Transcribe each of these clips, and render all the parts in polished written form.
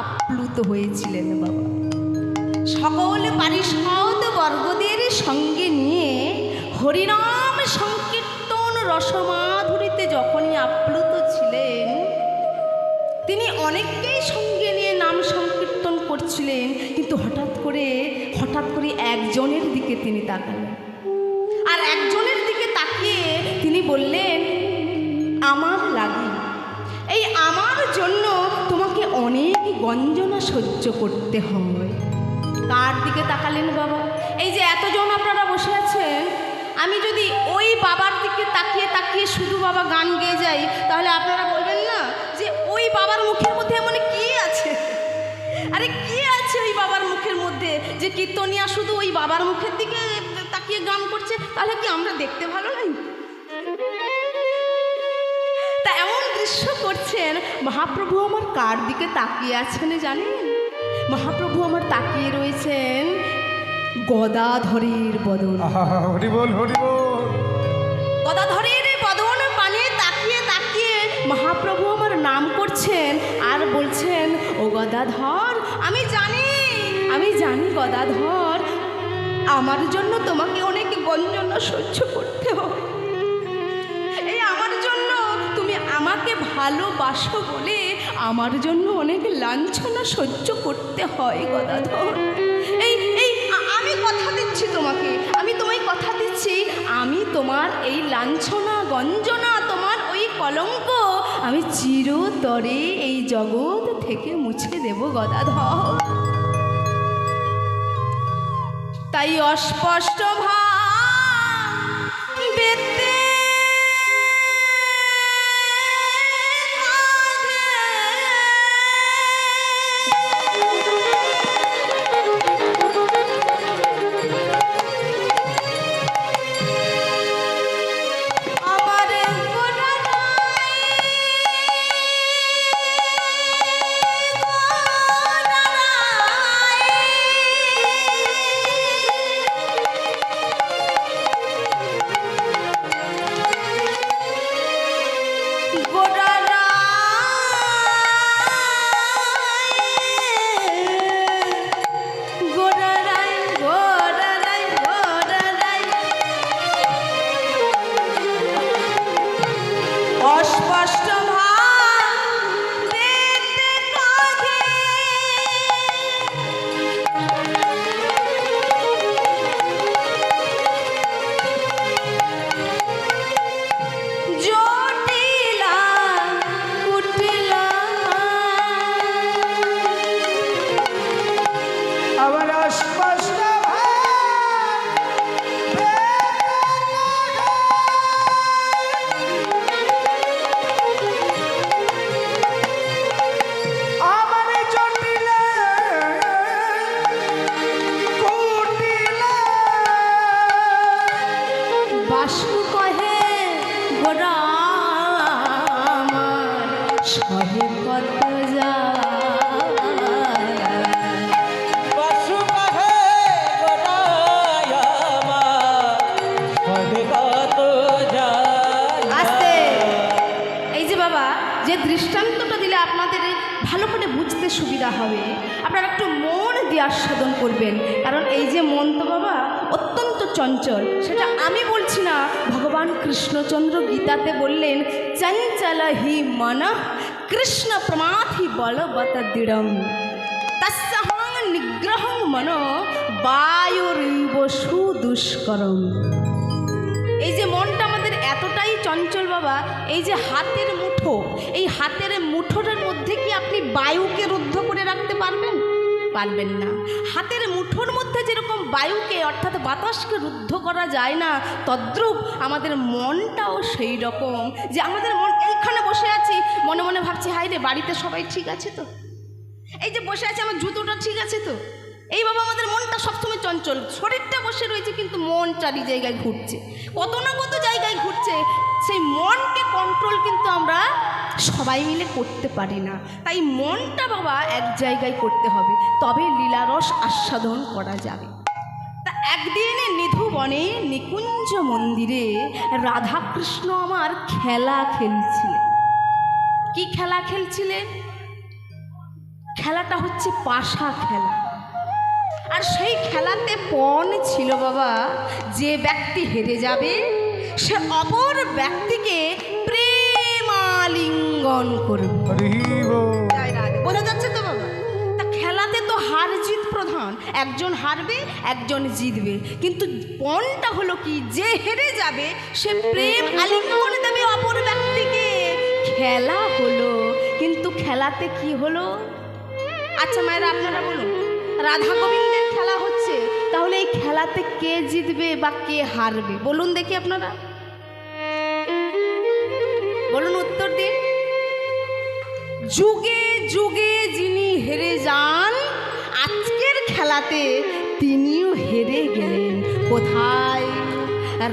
আপ্লুত হয়েছিলেন বাবা। সকল পারিষদ বর্গদের সঙ্গে নিয়ে হরিনাম সংকীর্তন রসমাধুরীতে যখনই আপ্লুত ছিলেন, তিনি অনেককেই সঙ্গে নিয়ে নাম সংকীর্তন করছিলেন, কিন্তু হঠাৎ করে একজনের দিকে তিনি তাকালেন। আর একজনের দিকে তাকিয়ে তিনি বললেন, আমার লাগি, এই আমার জন্য তোমাকে অনেক গঞ্জনা সহ্য করতে হয়। কার দিকে তাকালেন বাবা? এই যে এতজন আপনারা বসে আছেন, আমি যদি ওই বাবার দিকে তাকিয়ে তাকিয়ে শুধু বাবা গান গেয়ে যাই, তাহলে আপনারা বলবেন না যে ওই বাবার মুখের মধ্যে এমন কি আছে? আরে কি আছে ওই বাবার মুখের মধ্যে যে কীর্তনিয়া শুধু ওই বাবার মুখের দিকে তাকিয়ে গান করছে? তাহলে কি আমরা দেখতে ভালো নাই? তা এমন দৃশ্য করছেন, মহাপ্রভু আমার কার দিকে তাকিয়ে আছেন জানেন? মহাপ্রভু আমার তাকিয়ে রয়েছেন গদাধরের বদন। হরি বল, হরি বল। গদাধরের বদন পানে তাকিয়ে তাকিয়ে মহাপ্রভু আমার নাম করছেন আর বলছেন, ও গদাধর, আমি জানি গদাধর, আমার জন্য তোমাকে অনেক গঞ্জনা সহ্য করতে হবে। এই আমার জন্য তুমি আমাকে ভালোবাসো বলে আমার জন্য অনেক লাঞ্ছনা সহ্য করতে হয় গদাধর। আমি কথা দিচ্ছি তোমাকে, আমি তোমায় কথা দিচ্ছি, আমি তোমার এই লাঞ্ছনা গঞ্জনা, তোমার ওই কলঙ্ক আমি চিরতরে এই জগৎ থেকে মুছে দেব গদাধর। তাই অস্পষ্ট ভাব বেতে দৃষ্টান্তটা দিলে আপনাদের ভালো করে বুঝতে সুবিধা হবে। আপনারা একটু মন দিয়ে আস্বাদন করবেন, কারণ এই যে মন তো বাবা অত্যন্ত চঞ্চল, সেটা আমি বলছি না, ভগবান কৃষ্ণচন্দ্র গীতাতে বললেন, চঞ্চল হি মন কৃষ্ণ প্রমাথি বলবত দৃঢ়ম তস্যাং নিগ্রহং মন বায়ুরিব সুদুষ্করম। এই যে মনটা আমাদের এতটাই চঞ্চল বাবা, এই যে হাতের মুঠো, এই হাতের মুঠোটার মধ্যে কি আপনি বায়ুকে রুদ্ধ করে রাখতে পারবেন? পারবেন না। হাতের মুঠোর মধ্যে যেরকম বায়ুকে অর্থাৎ বাতাসকে রুদ্ধ করা যায় না, তদ্রূপ আমাদের মনটাও সেই রকম, যে আমাদের মন এইখানে বসে আছি, মনে মনে ভাবছি হাই রে বাড়িতে সবাই ঠিক আছে তো, এই যে বসে আছে আমার জুতোটা ঠিক আছে তো, এই বাবা আমাদের মনটা সবসময় চঞ্চল, শরীরটা বসে রয়েছে কিন্তু মন চারি জায়গায় ঘুরছে, কত না কত জায়গায় ঘুরছে। সেই মনকে কন্ট্রোল কিন্তু আমরা সবাই মিলে করতে পারি না, তাই মনটা বাবা এক জায়গায় করতে হবে, তবে লীলারস আস্বাদন করা যাবে। তা একদিন নিধুবনে নিকুঞ্জ মন্দিরে রাধাকৃষ্ণ আমার খেলা খেলছিলেন। কি খেলা খেলছিলেন? খেলাটা হচ্ছে পাশা খেলা। আর সেই খেলাতে পণ ছিল বাবা, যে ব্যক্তি হেরে যাবে সে অপর ব্যক্তিকে প্রেমালিঙ্গন করবে। হরি বল। বোঝা যাচ্ছে তো বাবা? তা খেলাতে তো হার জিত প্রধান, একজন হারবে একজন জিতবে, কিন্তু পণটা হলো কি, যে হেরে যাবে সে প্রেম আলিঙ্গন দেবে অপর ব্যক্তিকে। খেলা হলো, কিন্তু খেলাতে কি হলো? আচ্ছা মায়েরা আপনারা বলুন, রাধা গোবিন্দের খেলা হচ্ছে, তাহলে এই খেলাতে কে জিতবে বা কে হারবে বলুন দেখি আপনারা, বলুন উত্তর দিন। যুগে যুগে যিনি হেরে যান, আজকের খেলাতে তিনিও হেরে গেলেন। কোথায়?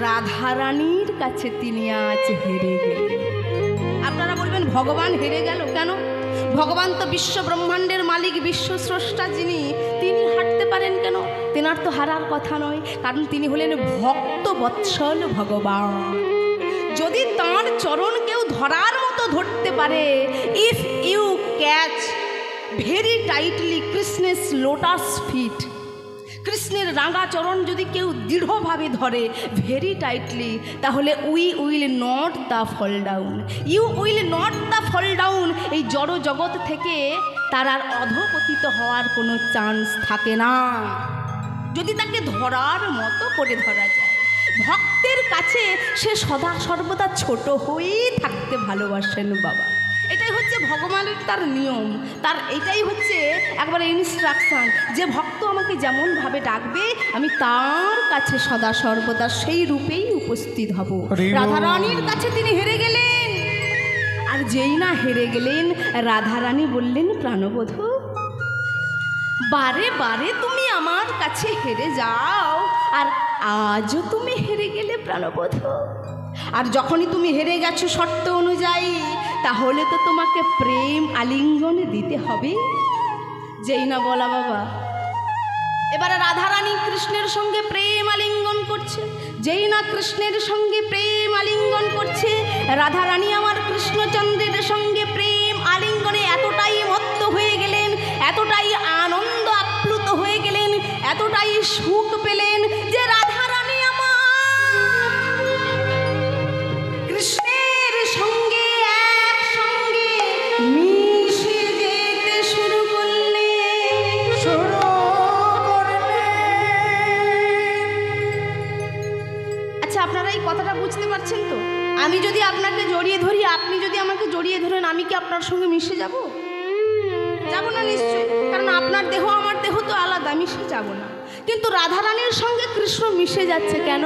রাধারানীর কাছে তিনি আজ হেরে গেলেন। আপনারা বলবেন ভগবান হেরে গেল কেন? ভগবান তো বিশ্ব ব্রহ্মাণ্ডের মালিক, বিশ্ব স্রষ্টা যিনি, তিনি হারতে পারেন কেন? তেনার তো হারার কথা নয়, কারণ তিনি হলেন ভক্ত বৎসল ভগবান। যদি তাঁর চরণ কেউ ধরার মতো ধরতে পারে, if you catch very tightly কৃষ্ণের লোটাস ফিট, কৃষ্ণের রাঙা চরণ যদি কেউ দৃঢ়ভাবে ধরে ভেরি টাইটলি, তাহলে we will not the fall down, you will not the fall down. এই জড় জগৎ থেকে তার আর অধঃপতিত হওয়ার কোনো চান্স থাকে না, যদি তাকে ধরার মতো করে ধরা যায়। ভক্তের কাছে সে সদা সর্বদা ছোট হয়েই থাকতে ভালোবাসেন বাবা। এটাই হচ্ছে ভগবানের তার নিয়ম, তার এটাই হচ্ছে একবারে ইনস্ট্রাকশন, যে ভক্ত আমাকে যেমনভাবে ডাকবে আমি তার কাছে সদা সর্বদা সেই রূপেই উপস্থিত হব। রাধারানীর কাছে তিনি হেরে গেলেন, আর যেই না হেরে গেলেন, রাধারানী বললেন, প্রাণবধূ বারে বারে তুমি আমার কাছে হেরে যাও, আর আজও তুমি হেরে গেলে প্রাণবধূ। আর যখনই তুমি হেরে গেছো শর্ত অনুযায়ী, তাহলে তো তোমাকে প্রেম আলিঙ্গন দিতে হবে। যেই না বলা বাবা, এবারে রাধারানী কৃষ্ণের সঙ্গে প্রেম আলিঙ্গন করছে। যেই না কৃষ্ণের সঙ্গে প্রেম আলিঙ্গন করছে, রাধারানী আমার কৃষ্ণচন্দ্রের সঙ্গে প্রেম আলিঙ্গনে এতটাই মত্ত হয়ে গেলেন, এতটাই আনন্দ আপ্লুত হয়ে গেলেন, এতটাই সুখ পেলেন, যে রাধারানী আমার কৃষ্ণের সঙ্গে একসঙ্গে মিশে যেতে শুরু করলেন। আচ্ছা আপনারা এই কথাটা বুঝতে পারছেন তো? আমি যদি আপনাকে জড়িয়ে ধরি, আপনি যদি আমাকে জড়িয়ে ধরেন, আমি কি আপনার সঙ্গে মিশে যাব? যাব না নিশ্চয়ই, কারণ আপনার দেহ আমার দেহ তো আলাদা, মিশে যাব না। কিন্তু রাধারানীর সঙ্গে কৃষ্ণ মিশে যাচ্ছে কেন?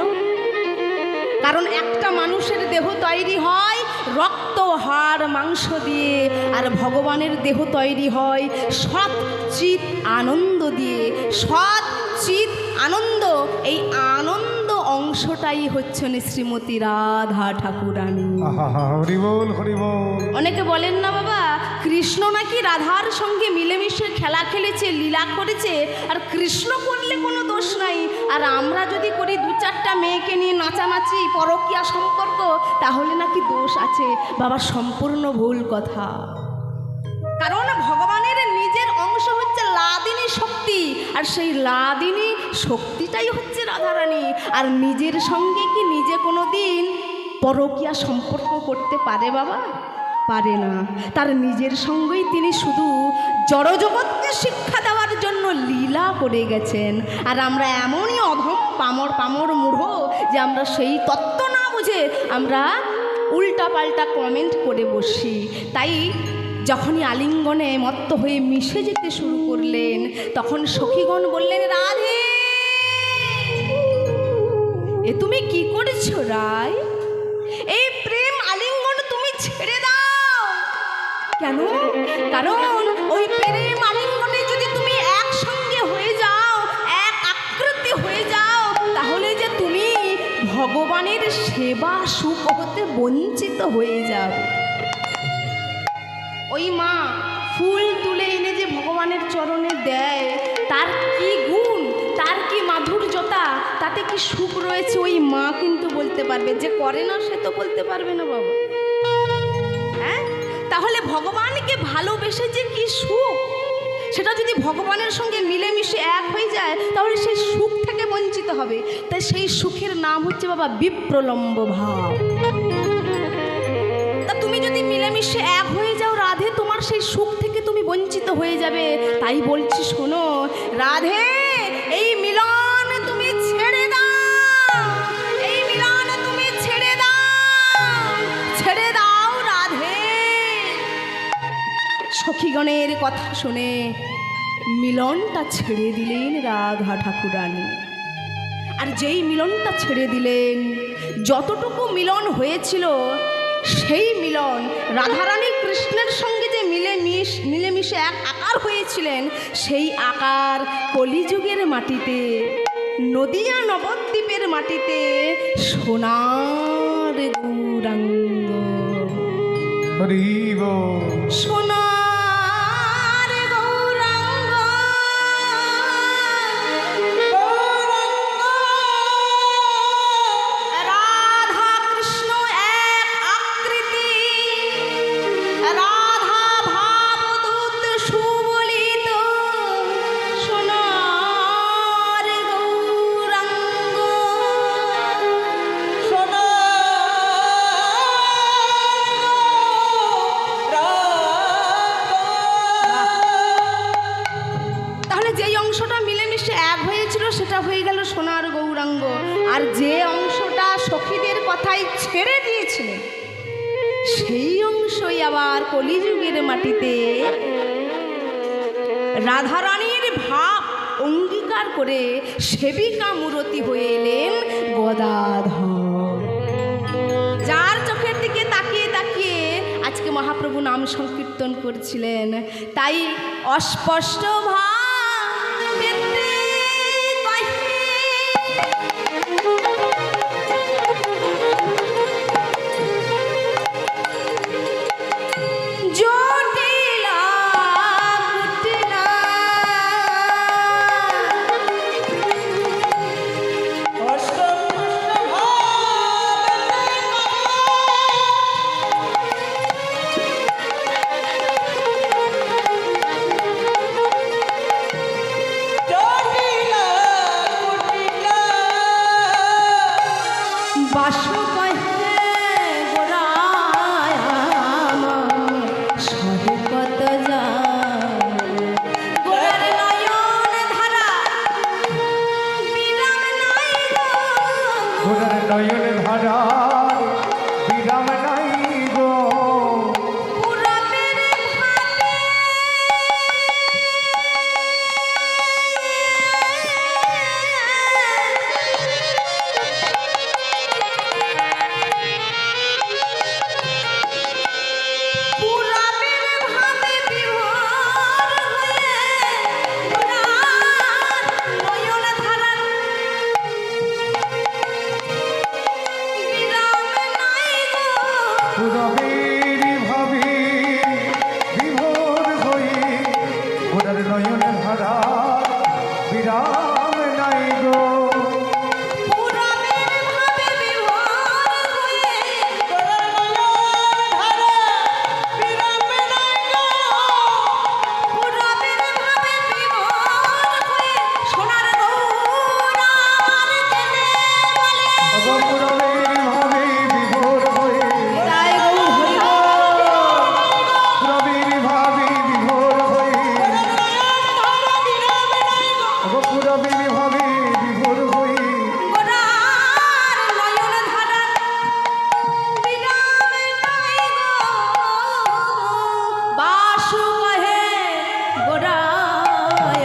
কারণ একটা মানুষের দেহ তৈরি হয় রক্ত হাড় মাংস দিয়ে, আর ভগবানের দেহ তৈরি হয় সৎ চিৎ আনন্দ দিয়ে। সৎ চিৎ আনন্দ, এই আনন্দ অংশটাই হচ্ছেন শ্রীমতী রাধা ঠাকুরানী। হরি বল, হরি বল। অনেকে বলেন না বাবা, কৃষ্ণ নাকি রাধার সঙ্গে মিলেমিশে খেলা খেলেছে, লীলা করেছে, আর কৃষ্ণ করলে কোনো দোষ নাই, আর আমরা যদি করি দু চারটা মেয়েকে নিয়ে নাচানাচি, পরকীয়া সম্পর্ক, তাহলে নাকি দোষ আছে। বাবা সম্পূর্ণ ভুল কথা। কারণ ভগবানের নিজের অংশ হচ্ছে লাদিনী শক্তি, আর সেই লাদিনী শক্তিটাই হচ্ছে রাধারানী। আর নিজের সঙ্গে কি নিজে কোনো দিন পরকীয়া সম্পর্ক করতে পারে বাবা? পারে না। তার নিজের সঙ্গেই তিনি শুধু জড়জগৎকে শিক্ষা দেওয়ার জন্য লীলা করে গেছেন। আর আমরা এমনই অধম পামর মূঢ় যে আমরা সেই তত্ত্ব না বুঝে আমরা উল্টাপাল্টা কমেন্ট করে বসি। তাই যখনই আলিঙ্গনে মত্ত হয়ে মিশে যেতে শুরু করলেন, তখন সখীগণ বললেন, রাধে এ তুমি কি করেছো রায়? এই প্রেম আলিঙ্গন তুমি ছেড়ে দাও। কেন? কারণ ওই প্রেম আলিঙ্গনে যদি তুমি একসঙ্গে হয়ে যাও, এক আকৃতি হয়ে যাও, তাহলে যে তুমি ভগবানের সেবা সুখ হতে বঞ্চিত হয়ে যাবে। ওই মা ফুল তুলে এনে যে ভগবানের চরণে দেয়, তার কি গুণ, তার কি মাধুর্যতা, তাতে কি সুখ রয়েছে, ওই মা কিন্তু বলতে পারবে। যে করে না সে তো বলতে পারবে না বাবা। হ্যাঁ, তাহলে ভগবানকে ভালোবেসে যে কি সুখ, সেটা যদি ভগবানের সঙ্গে মিলেমিশে এক হয়ে যায় তাহলে সেই সুখ থেকে বঞ্চিত হবে। তাই সেই সুখের নাম হচ্ছে বাবা বিপ্রলম্ব ভাব। তা তুমি যদি মিলেমিশে এক হয়ে যাও রাধে, তোমার সেই সুখ থেকে তুমি বঞ্চিত হয়ে যাবে। তাই বলছি শোনো রাধে, এই মিলন তুমি ছেড়ে দাও, এই মিলন তুমি ছেড়ে দাও, ছেড়ে দাও রাধে। সখীগণের কথা শুনে মিলনটা ছেড়ে দিলেন রাধা ঠাকুরানী। আর যেই মিলনটা ছেড়ে দিলেন, যতটুকু মিলন হয়েছিল সেই মিলন রাধারানী কৃষ্ণের সঙ্গে যে মিলেমিশে এক আকার হয়েছিলেন, সেই আকার কলিযুগের মাটিতে, নদিয়া নবদ্বীপের মাটিতে সোনার গৌরাঙ্গ, হরি বল, সোনার গৌরাঙ্গ, রাধা কৃষ্ণ এক আকৃতি, রাধা ভাবদূত সুবলিত, সোনার গৌরাঙ্গ, তাহলে যেই অংশটা মিলেমিশে এক হয়েছিল সেটা হয়ে গেল সোনার গৌরাঙ্গ। আর যে অংশটা সখীদের কথাই ছেড়ে দিয়েছিলেন, সেই অংশই আবার কলিযুগের মাটিতে রাধারানীর ভাব অঙ্গীকার করে সেবিকা মূরতি হয়ে এলেন গদাধর। যার চোখের দিকে তাকিয়ে তাকিয়ে আজকে মহাপ্রভু নাম সংকীর্তন করছিলেন। তাই অস্পষ্ট ভাবেতে জটিলা কুটিলা বাসু কহে গোরায় আমার সহে কত যায়, গোরার নয়ন ধারা বিরাম নাই গো, ঘোড়ার নয়ন ধারা বিরাম নাই গো, পুরবের ভাবে পুরবের ভাবে বিভোর হয়ে গোরার নয়ন ধারা বিরাম নাই গো, পুরবীর ভাবি বিভোর হই, ঘোড়ার নয়ন ধারা বিরাম নাই গো, পুরবের ভাবে বিভোর হয়ে পুরবের ভাবে বিভোর হয়ে সোনার গৌরার কেনে বলে অগো পুরবীর ভাবি বিভোর হই, তাই গৌ হরি পুরবীর ভাবি বিভোর হই, অগো পুরবীর ভাবি